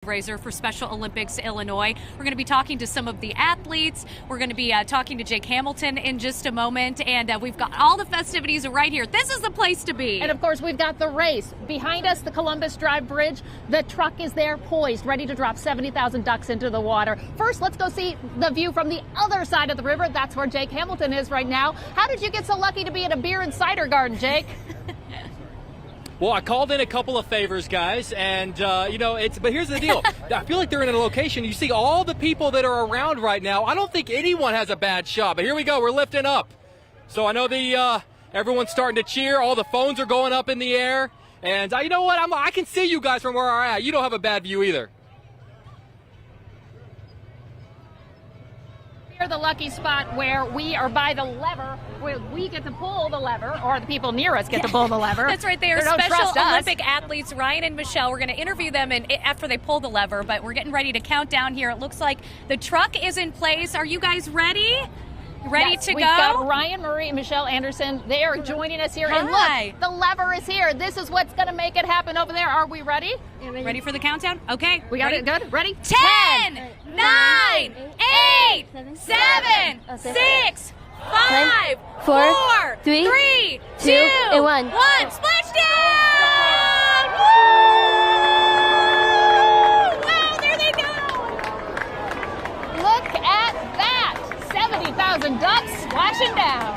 Fundraiser for Special Olympics Illinois. We're going to be talking to some of the athletes. We're going to be talking to Jake Hamilton in just a moment, and we've got all the festivities right here. This is the place to be. And of course, we've got the race. Behind us, the Columbus Drive Bridge. The truck is there poised, ready to drop 70,000 ducks into the water. First, let's go see the view from the other side of the river. That's where Jake Hamilton is right now. How did you get so lucky to be at a beer and cider garden, Jake? Well, I called in a couple of favors, guys, and, but here's the deal. I feel like they're in a location. You see all the people that are around right now. I don't think anyone has a bad shot, but here we go. We're lifting up. So I know everyone's starting to cheer. All the phones are going up in the air. And you know what? I can see you guys from where I'm at. You don't have a bad view either. We're the lucky spot where we are by the lever, where we get to pull the lever, or the people near us get to pull the lever. That's right. They are Special Olympic athletes, Ryan and Michelle. We're going to interview them after they pull the lever, but we're getting ready to count down here. It looks like the truck is in place. Are you guys ready? Ready to go? We've got Ryan, Marie, and Michelle Anderson. They are joining us here. Hi. And look, the lever is here. This is what's going to make it happen over there. Are we ready? Ready for the countdown? Okay. We got it good? Ready? 10, 9, 8, 7, 6, 5, 4, 3, 2, and 1. Splashdown! Wow, there they go! Look at that. 70,000 ducks splashing down.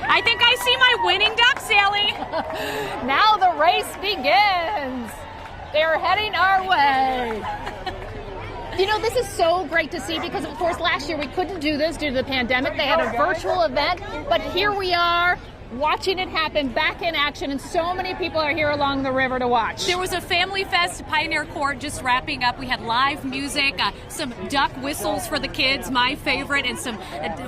I think I see my winning duck, Sally. Now the race begins. They're heading our way. You know, this is so great to see because, of course, last year we couldn't do this due to the pandemic. They had a virtual event, but here we are watching it happen back in action, and so many people are here along the river to watch. There was a Family Fest at Pioneer Court just wrapping up. We had live music, some duck whistles for the kids, my favorite, and some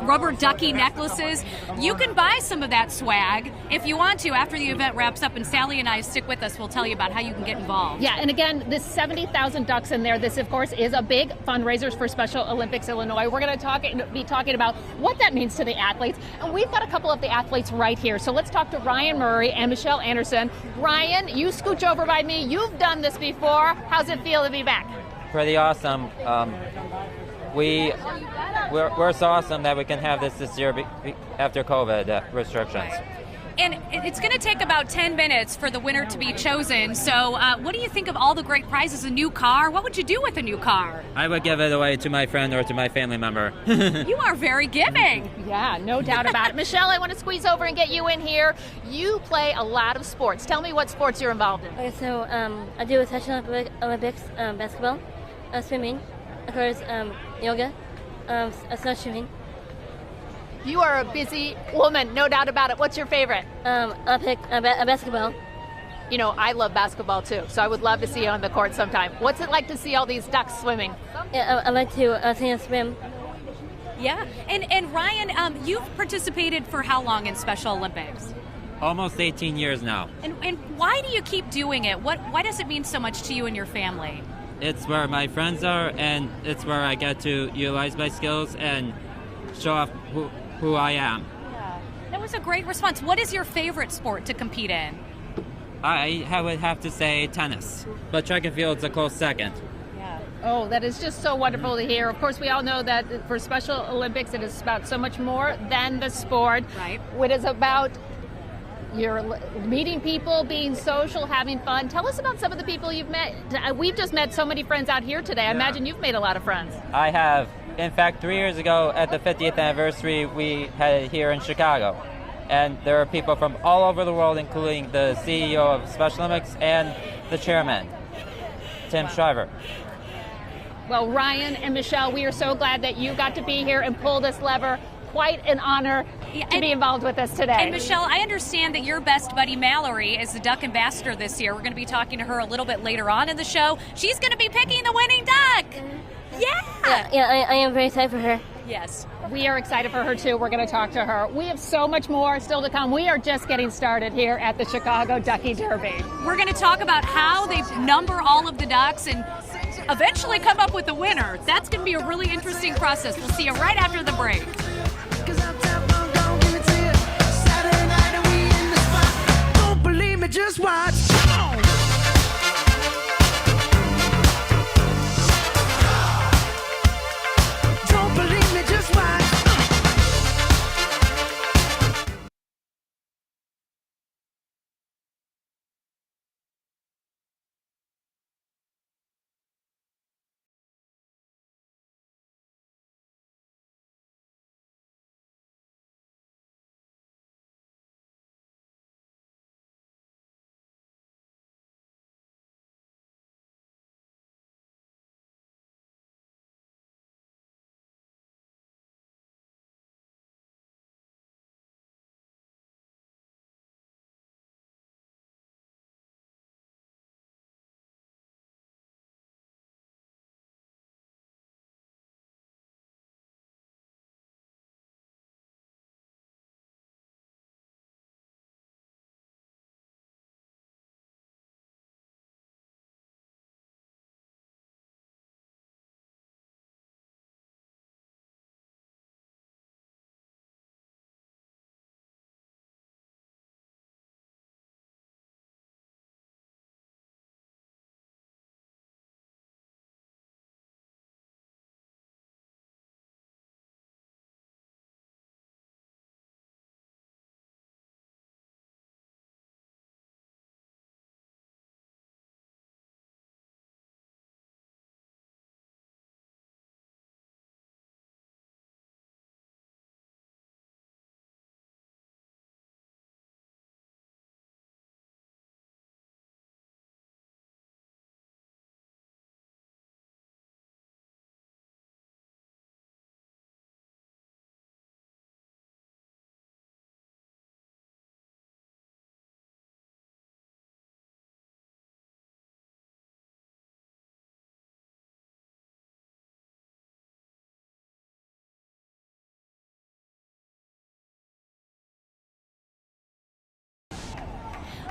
rubber ducky necklaces. You can buy some of that swag if you want to after the event wraps up, and Sally and I stick with us. We'll tell you about how you can get involved. Yeah, and again, this 70,000 ducks in there, this, of course, is a big fundraiser for Special Olympics Illinois. We're going to be talking about what that means to the athletes, and we've got a couple of the athletes right here. So let's talk to Ryan Murray and Michelle Anderson. Ryan, you scooch over by me. You've done this before. How's it feel to be back? Pretty awesome. We're so awesome that we can have this year after COVID restrictions. And it's going to take about 10 minutes for the winner to be chosen. So what do you think of all the great prizes? A new car? What would you do with a new car? I would give it away to my friend or to my family member. You are very giving. Yeah, no doubt about it. Michelle, I want to squeeze over and get you in here. You play a lot of sports. Tell me what sports you're involved in. Okay, so I do Special Olympics, basketball, swimming, of course, yoga, snowshoeing. You are a busy woman, no doubt about it. What's your favorite? I'll pick basketball. You know, I love basketball too, so I would love to see you on the court sometime. What's it like to see all these ducks swimming? Yeah, I like to see and swim. Yeah, and Ryan, you've participated for how long in Special Olympics? Almost 18 years now. And why do you keep doing it? Why does it mean so much to you and your family? It's where my friends are, and it's where I get to utilize my skills and show off who I am. Yeah. That was a great response. What is your favorite sport to compete in? I would have to say tennis, but track and field's a close second. Yeah. Oh, that is just so wonderful to hear. Of course, we all know that for Special Olympics, it is about so much more than the sport. Right. It is about you're meeting people, being social, having fun. Tell us about some of the people you've met. We've just met so many friends out here today. I imagine you've made a lot of friends. I have. In fact, 3 years ago at the 50th anniversary, we had it here in Chicago. And there are people from all over the world, including the CEO of Special Olympics and the chairman, Tim Shriver. Well, Ryan and Michelle, we are so glad that you got to be here and pull this lever. Quite an honor to be involved with us today. And Michelle, I understand that your best buddy Mallory is the Duck Ambassador this year. We're going to be talking to her a little bit later on in the show. She's going to be picking the winning duck. Yeah, I am very excited for her. Yes. We are excited for her too. We're going to talk to her. We have so much more still to come. We are just getting started here at the Chicago Ducky Derby. We're going to talk about how they number all of the ducks and eventually come up with a winner. That's going to be a really interesting process. We'll see you right after the break. Just watch. Come on.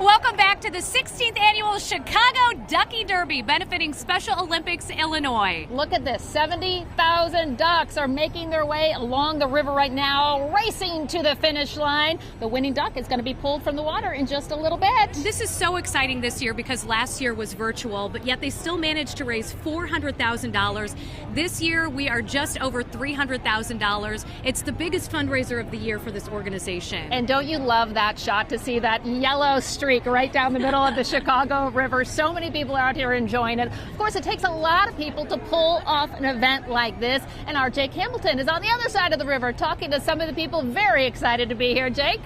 Welcome back to the 16th annual Chicago Ducky Derby, benefiting Special Olympics Illinois. Look at this. 70,000 ducks are making their way along the river right now, racing to the finish line. The winning duck is going to be pulled from the water in just a little bit. This is so exciting this year because last year was virtual, but yet they still managed to raise $400,000. This year we are just over $300,000. It's the biggest fundraiser of the year for this organization. And don't you love that shot to see that yellow streak right down the middle of the Chicago River? So many people out here enjoying it. Of course, it takes a lot of people to pull off an event like this. And our Jake Hamilton is on the other side of the river talking to some of the people very excited to be here. Jake?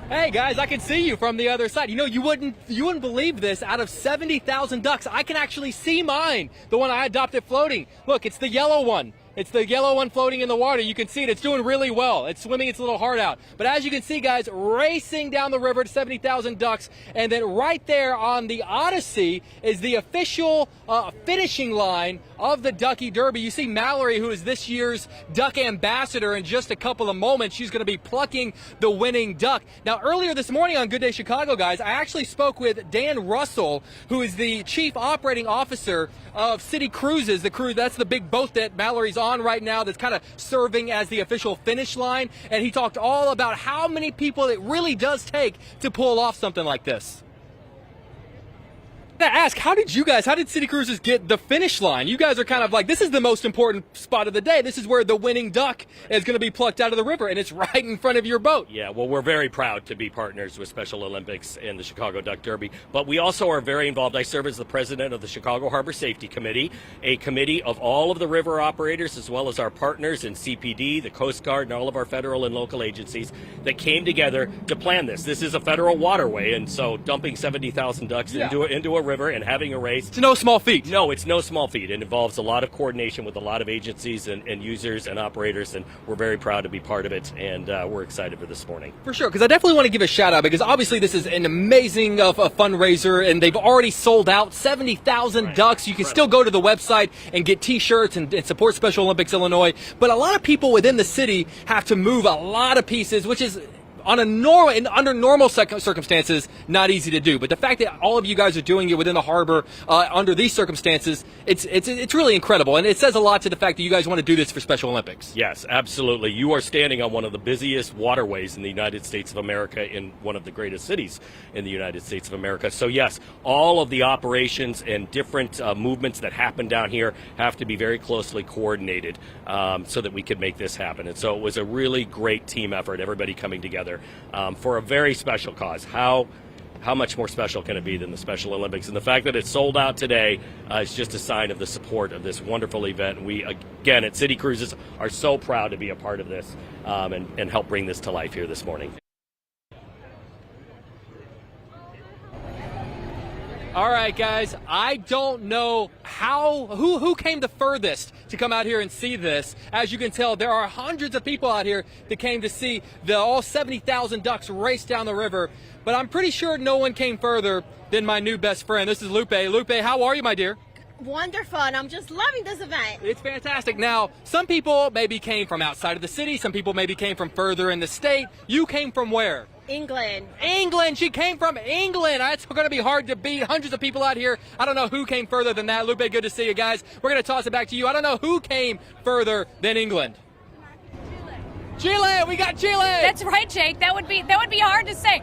Hey guys, I can see you from the other side. You know, you wouldn't believe this. Out of 70,000 ducks, I can actually see mine, the one I adopted floating. Look, it's the yellow one. It's the yellow one floating in the water. You can see it. It's doing really well. It's swimming its little heart out. But as you can see, guys, racing down the river to 70,000 ducks. And then right there on the Odyssey is the official finishing line of the Ducky Derby. You see Mallory, who is this year's duck ambassador. In just a couple of moments, she's going to be plucking the winning duck. Now, earlier this morning on Good Day Chicago, guys, I actually spoke with Dan Russell, who is the chief operating officer of City Cruises. The cruise, that's the big boat that Mallory's on right now that's kind of serving as the official finish line. And he talked all about how many people it really does take to pull off something like this. To ask, how did City Cruises get the finish line? You guys are kind of like, this is the most important spot of the day. This is where the winning duck is going to be plucked out of the river, and it's right in front of your boat. Yeah, well, we're very proud to be partners with Special Olympics and the Chicago Duck Derby, but we also are very involved. I serve as the president of the Chicago Harbor Safety Committee, a committee of all of the river operators, as well as our partners in CPD, the Coast Guard, and all of our federal and local agencies that came together to plan this. This is a federal waterway, and so dumping 70,000 ducks into a river and having a race. It's no small feat. No, it's no small feat. It involves a lot of coordination with a lot of agencies and users and operators, and we're very proud to be part of it, and we're excited for this morning. For sure, because I definitely want to give a shout out, because obviously this is an amazing fundraiser, and they've already sold out 70,000 ducks. You can still go to the website and get t-shirts and support Special Olympics Illinois, but a lot of people within the city have to move a lot of pieces, which is under normal circumstances, not easy to do. But the fact that all of you guys are doing it within the harbor under these circumstances, it's really incredible. And it says a lot to the fact that you guys want to do this for Special Olympics. Yes, absolutely. You are standing on one of the busiest waterways in the United States of America, in one of the greatest cities in the United States of America. So yes, all of the operations and different movements that happen down here have to be very closely coordinated so that we can make this happen. And so it was a really great team effort, everybody coming together for a very special cause. How much more special can it be than the Special Olympics? And the fact that it's sold out today is just a sign of the support of this wonderful event. And we, again, at City Cruises, are so proud to be a part of this and help bring this to life here this morning. All right, guys, I don't know who came the furthest to come out here and see this. As you can tell, there are hundreds of people out here that came to see all 70,000 ducks race down the river. But I'm pretty sure no one came further than my new best friend. This is Lupe. Lupe, how are you, my dear? Wonderful, and I'm just loving this event. It's fantastic. Now, some people maybe came from outside of the city. Some people maybe came from further in the state. You came from where? England. England. She came from England. It's going to be hard to beat. Hundreds of people out here. I don't know who came further than that. Lupe, good to see you guys. We're going to toss it back to you. I don't know who came further than England. Chile, we got Chile. That's right, Jake. That would be hard to say.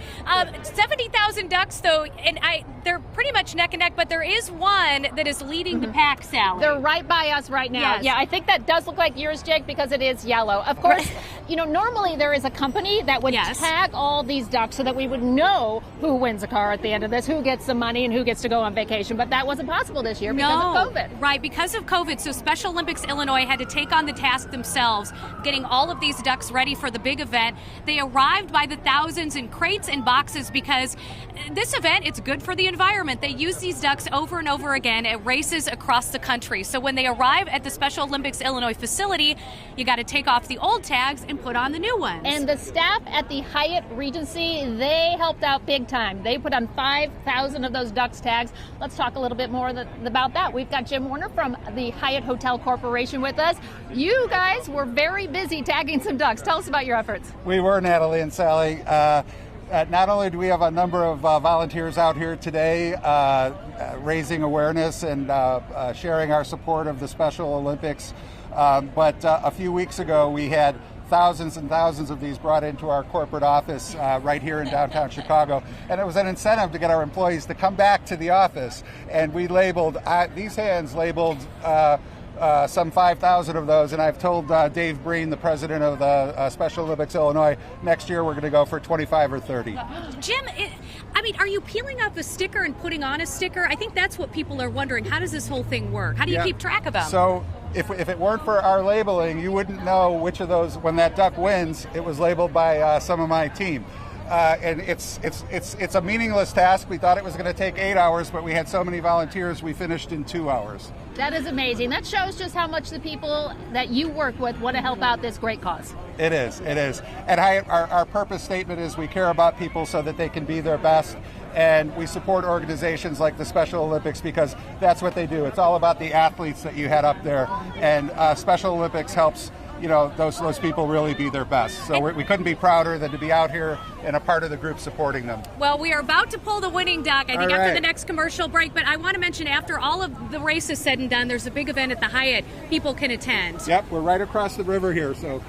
70,000 ducks, though, and they're pretty much neck and neck. But there is one that is leading the pack, Sally. They're right by us right now. Yes. Yeah, I think that does look like yours, Jake, because it is yellow. Of course, normally there is a company that would tag all these ducks so that we would know who wins a car at the end of this, who gets the money, and who gets to go on vacation. But that wasn't possible this year because of COVID. Right, because of COVID. So Special Olympics Illinois had to take on the task themselves, getting all of these ducks ready for the big event. They arrived by the thousands in crates and boxes because this event, it's good for the environment. They use these ducks over and over again at races across the country. So when they arrive at the Special Olympics Illinois facility, you got to take off the old tags and put on the new ones. And the staff at the Hyatt Regency, they helped out big time. They put on 5,000 of those ducks tags. Let's talk a little bit more about that. We've got Jim Warner from the Hyatt Hotel Corporation with us. You guys were very busy tagging some ducks. Tell us about your efforts. We were, Natalie and Sally. Not only do we have a number of volunteers out here today raising awareness and sharing our support of the Special Olympics, but a few weeks ago we had thousands and thousands of these brought into our corporate office right here in downtown Chicago. And it was an incentive to get our employees to come back to the office. And we labeled, these hands labeled some 5,000 of those. And I've told Dave Breen, the president of the Special Olympics Illinois, next year we're going to go for 25 or 30. Jim, are you peeling off a sticker and putting on a sticker? I think that's what people are wondering. How does this whole thing work? How do you keep track of them? So if it weren't for our labeling, you wouldn't know which of those, when that duck wins, it was labeled by some of my team. And it's a meaningless task. We thought it was going to take 8 hours, but we had so many volunteers, we finished in 2 hours. That is amazing. That shows just how much the people that you work with want to help out this great cause. It is. And our purpose statement is we care about people so that they can be their best. And we support organizations like the Special Olympics because that's what they do. It's all about the athletes that you had up there. And Special Olympics helps, those people really be their best. So we couldn't be prouder than to be out here and a part of the group supporting them. Well, we are about to pull the winning duck, I think, after the next commercial break. But I want to mention, after all of the race is said and done, there's a big event at the Hyatt people can attend. Yep, we're right across the river here. So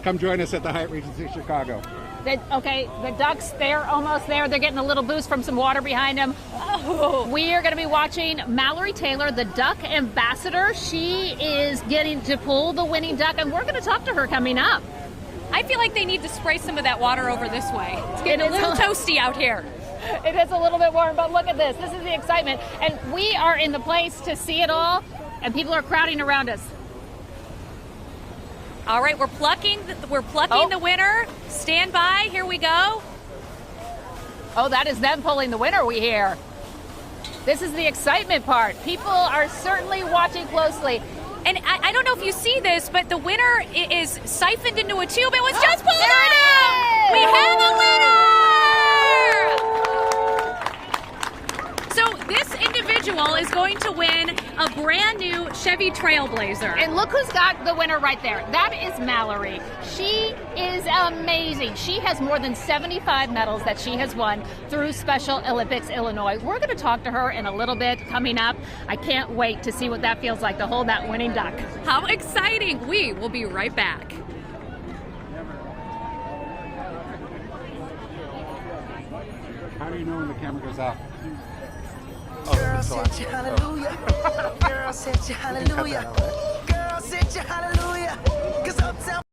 come join us at the Hyatt Regency Chicago. The ducks, they're almost there. They're getting a little boost from some water behind them. Oh. We are going to be watching Mallory Taylor, the duck ambassador. She is getting to pull the winning duck, and we're going to talk to her coming up. I feel like they need to spray some of that water over this way. It's getting a little toasty out here. It is a little bit warm, but look at this. This is the excitement. And we are in the place to see it all, and people are crowding around us. All right, we're plucking the winner. Stand by. Here we go. Oh, that is them pulling the winner, we hear. This is the excitement part. People are certainly watching closely. And I don't know if you see this, but the winner is siphoned into a tube. It was just pulled out. We have a winner! So this individual is going to win a brand new Chevy Trailblazer. And look who's got the winner right there. That is Mallory. She is amazing. She has more than 75 medals that she has won through Special Olympics Illinois. We're going to talk to her in a little bit coming up. I can't wait to see what that feels like to hold that winning duck. How exciting. We will be right back. How do you know when the camera goes off? Girl, sit your hallelujah. Girl, sit your hallelujah. Girl, sit your hallelujah. 'Cause Uptown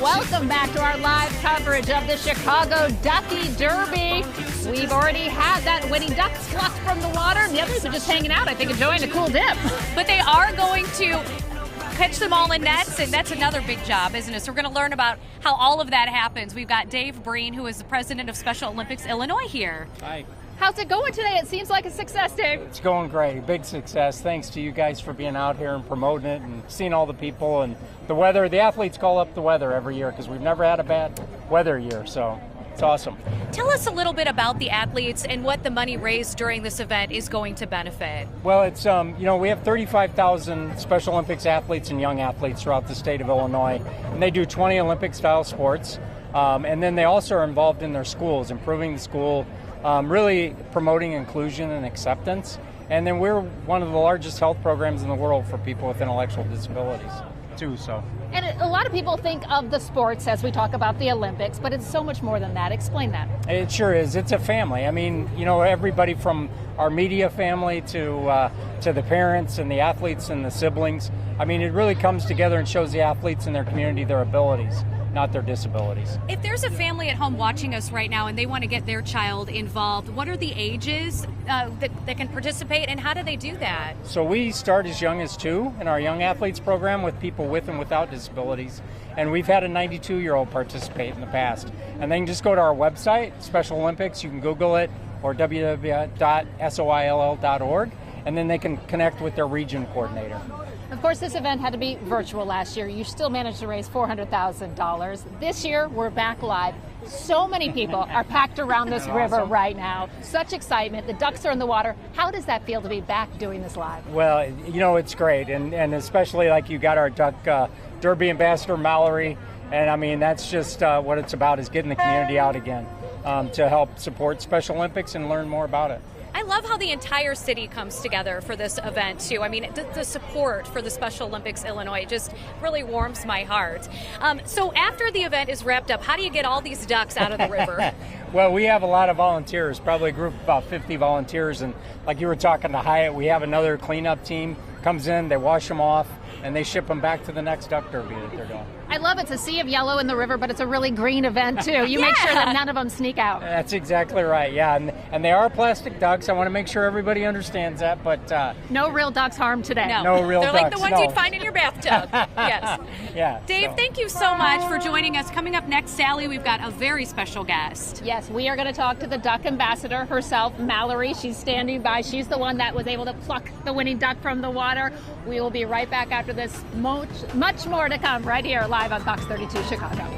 Welcome back to our live coverage of the Chicago Ducky Derby. We've already had that winning duck plucked from the water, and the others are just hanging out, I think, enjoying a cool dip. But they are going to catch them all in nets, and that's another big job, isn't it? So we're going to learn about how all of that happens. We've got Dave Breen, who is the president of Special Olympics Illinois here. Hi. How's it going today? It seems like a success, Dave. It's going great. Big success. Thanks to you guys for being out here and promoting it and seeing all the people and the weather. The athletes call up the weather every year because we've never had a bad weather year, so it's awesome. Tell us a little bit about the athletes and what the money raised during this event is going to benefit. Well, it's we have 35,000 Special Olympics athletes and young athletes throughout the state of Illinois, and they do 20 Olympic-style sports. And then they also are involved in their schools, improving the school, really promoting inclusion and acceptance. And then we're one of the largest health programs in the world for people with intellectual disabilities, too. So. And a lot of people think of the sports as we talk about the Olympics, but it's so much more than that. Explain that. It sure is. It's a family. I mean, everybody from our media family to the parents and the athletes and the siblings. I mean, it really comes together and shows the athletes in their community their abilities, not their disabilities. If there's a family at home watching us right now and they want to get their child involved, what are the ages that can participate, and how do they do that? So we start as young as 2 in our Young Athletes program with people with and without disabilities. And we've had a 92-year-old participate in the past. And then just go to our website, Special Olympics, you can Google it, or www.soill.org, and then they can connect with their region coordinator. Of course, this event had to be virtual last year. You still managed to raise $400,000. This year, we're back live. So many people are packed around this river right now. Such excitement. The ducks are in the water. How does that feel to be back doing this live? Well, it's great. And especially like you got our Duck Derby ambassador, Mallory. And I mean, that's just what it's about, is getting the community out again to help support Special Olympics and learn more about it. I love how the entire city comes together for this event, too. I mean, the support for the Special Olympics Illinois just really warms my heart. So after the event is wrapped up, how do you get all these ducks out of the river? Well, we have a lot of volunteers, probably a group of about 50 volunteers. And like you were talking to Hyatt, we have another cleanup team, comes in, they wash them off, and they ship them back to the next duck derby that they're doing. I love it's a sea of yellow in the river, but it's a really green event, too. You make sure that none of them sneak out. That's exactly right, yeah. And they are plastic ducks. I want to make sure everybody understands that, but... no real ducks harmed today. No real They're ducks, like the ones you'd find in your bathtub. Yes. Yeah. Dave, thank you so much for joining us. Coming up next, Sally, we've got a very special guest. Yes, we are going to talk to the duck ambassador herself, Mallory. She's standing by. She's the one that was able to pluck the winning duck from the water. We will be right back after this. Much more to come right here live on Fox 32 Chicago.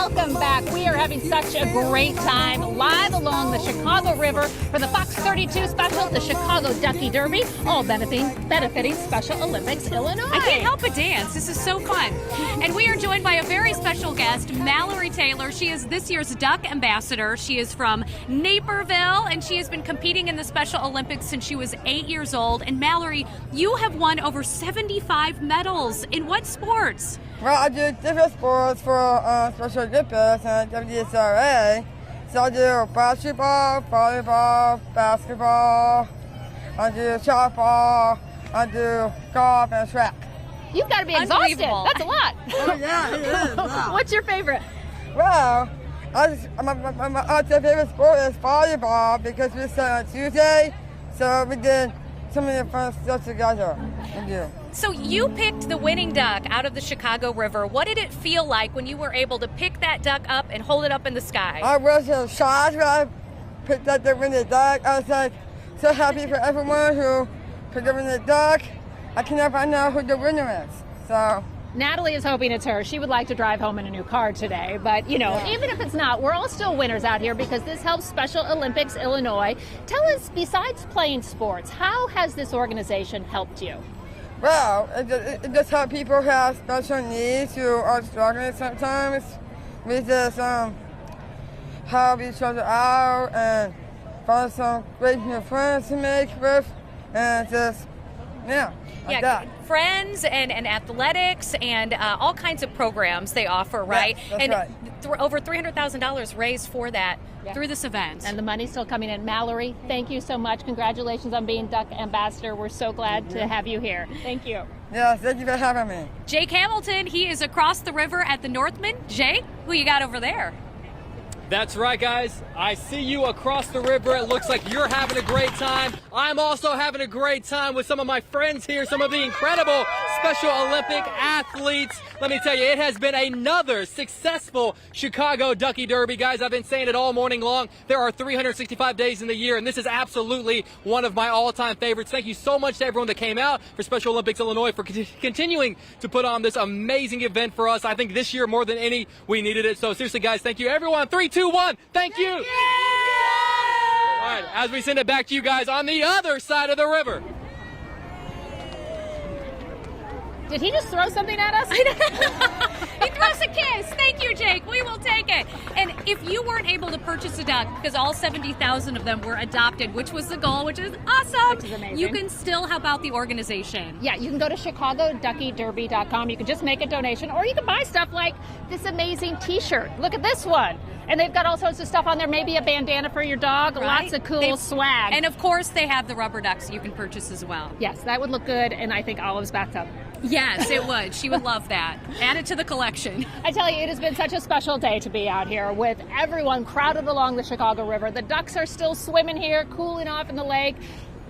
Welcome back. We are having such a great time live along the Chicago River for the Fox 32 special, the Chicago Ducky Derby, all benefiting Special Olympics Illinois. I can't help but dance. This is so fun. And we are joined by a very special guest, Mallory Taylor. She is this year's Duck Ambassador. She is from Naperville, and she has been competing in the Special Olympics since she was 8 years old. And Mallory, you have won over 75 medals. In what sports? Well, I do different sports for Special Olympics and WSRA. So I do basketball, volleyball, basketball, I do softball, I do golf and track. You've got to be exhausted. That's a lot. Oh, yeah, it is. Wow. What's your favorite? Well, my favorite sport is volleyball because we started on Tuesday, so we did so many fun stuff together. Thank you. So you picked the winning duck out of the Chicago River. What did it feel like when you were able to pick that duck up and hold it up in the sky? I was so shocked when I picked up the winning duck. I was like so happy for everyone who picked up the winning duck. I cannot find out who the winner is. So Natalie is hoping it's her. She would like to drive home in a new car today. But, you know, even if it's not, we're all still winners out here because this helps Special Olympics Illinois. Tell us, besides playing sports, how has this organization helped you? Well, it just helps people who have special needs who are struggling sometimes. We just help each other out and find some great new friends to make with and just, like that. Friends and athletics and all kinds of programs they offer, right? Yes, that's right. Over $300,000 raised for that through this event. And the money's still coming in. Mallory, thank you so much. Congratulations on being Duck Ambassador. We're so glad to have you here. Thank you. Yes, thank you for having me. Jake Hamilton, he is across the river at the Northman. Jake, who you got over there? That's right, guys. I see you across the river. It looks like you're having a great time. I'm also having a great time with some of my friends here, some of the incredible Special Olympic athletes. Let me tell you, it has been another successful Chicago Ducky Derby. Guys, I've been saying it all morning long. There are 365 days in the year, and this is absolutely one of my all-time favorites. Thank you so much to everyone that came out for Special Olympics Illinois for continuing to put on this amazing event for us. I think this year, more than any, we needed it. So seriously, guys, thank you. Everyone, 3, 2, 1, thank you. All right, as we send it back to you guys on the other side of the river. Did he just throw something at us? He throws a kiss. Thank you, Jake. We will take it. And if you weren't able to purchase a duck, because all 70,000 of them were adopted, which was the goal, which is awesome, Which is amazing. you can still help out the organization. Yeah, you can go to ChicagoDuckyDerby.com. You can just make a donation, or you can buy stuff like this amazing T-shirt. Look at this one. And they've got all sorts of stuff on there, maybe a bandana for your dog, Right? lots of cool swag. And of course, they have the rubber ducks you can purchase as well. Yes, that would look good, and I think Olive's bathtub. Yes, it would. She would love that. Add it to the collection. I tell you, it has been such a special day to be out here with everyone crowded along the Chicago River. The ducks are still swimming here, cooling off in the lake.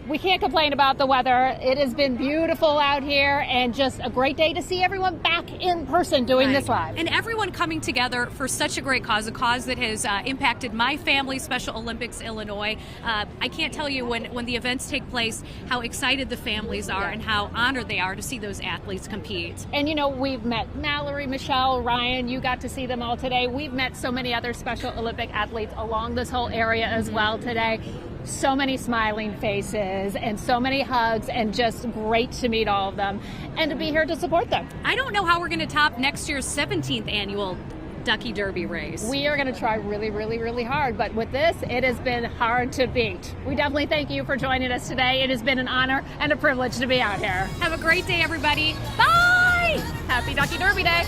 We can't complain about the weather. It has been beautiful out here and just a great day to see everyone back in person doing this live. And everyone coming together for such a great cause, a cause that has impacted my family, Special Olympics Illinois. I can't tell you when the events take place how excited the families are and how honored they are to see those athletes compete. And you know, we've met Mallory, Michelle, Ryan, you got to see them all today. We've met so many other Special Olympic athletes along this whole area as well today. So many smiling faces and so many hugs, and just great to meet all of them and to be here to support them. I don't know how we're going to top next year's 17th annual Ducky Derby race. We are going to try really, really, really hard, but with this, it has been hard to beat. We definitely thank you for joining us today. It has been an honor and a privilege to be out here. Have a great day, everybody. Bye! Happy Ducky Derby Day.